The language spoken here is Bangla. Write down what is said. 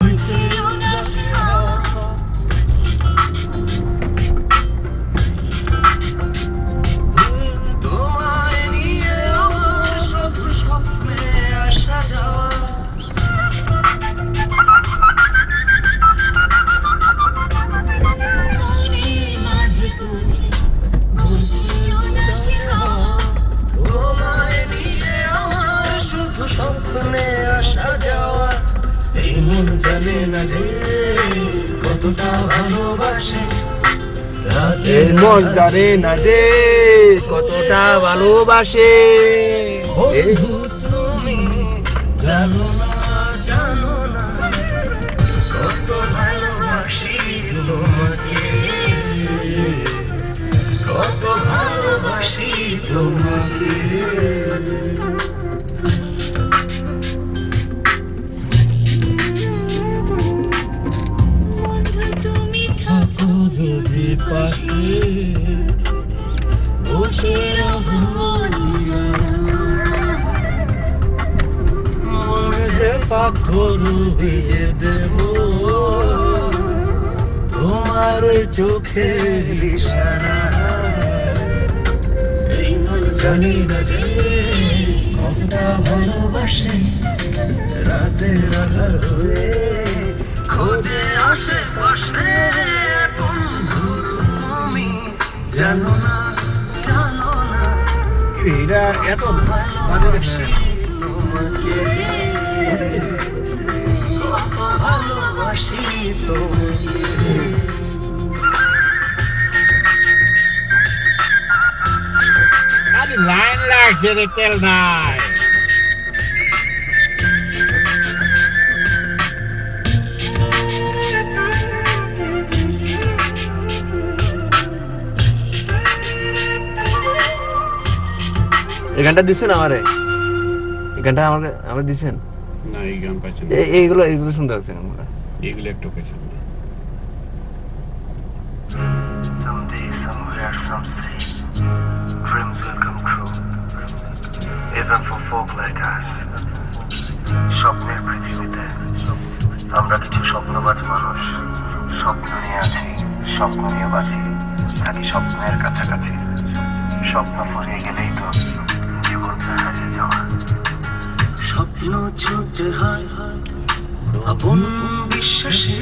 বলছে উদাসী হাওয়া। তোমায় নিয়ে আমার শুধু স্বপ্নে আসা যাওয়া। মনের মাঝে তুঝে বলছে উদাসী হাওয়া। তোমায় নিয়ে আমার শুধু স্বপ্নে আসা যাওয়া। এই মন জানে না যে কতটা ভালোবাসে। এই মন জানে না যে কতটা ভালোবাসে। বন্ধু তুমি জানো না, জানো না কত ভালোবাসি তোমাকে, কত ভালোবাসি তোমাকে। বন্ধু তুমি থাকো যদি পাশে, বসে রবো মনিয়া। মনে পাখর দিয়ে দেব তোমার চোখের ইশারা। এই মন জানি না যে কতটা ভালোবাসে। রাতের আধার হয়ে খোঁজে আশেপাশে। বন্ধু তুমি জানো না, জানো না এরা এত ভালোবাসি তোমাকে, কত ভালোবাসি তোমাকে। আরে লাইন লাগছে রে, তেল নাই। এই গানটা দিচ্ছেন আমারে, এই গানটা আমাকে আমার দিচ্ছেন না, এই গান পাচ্ছেন এইগুলো এইগুলো শুনতে পাচ্ছেন আমরা। এগুলো একটু পেছন না। Someday, somewhere, some say, dreams will come true, even for folk like us. স্বপ্নের পৃথিবীতে আমরা কিছু স্বপ্নবাজ মানুষ। স্বপ্ন নিয়ে আছি, স্বপ্ন নিয়ে বাঁচি, থাকি স্বপ্নের কাছাকাছি। স্বপ্ন ফুরিয়ে গেলেই তো জীবনটা হারিয়ে যাওয়া। স্বপ্ন ছুঁতে হয় আপন বিশ্বাসে।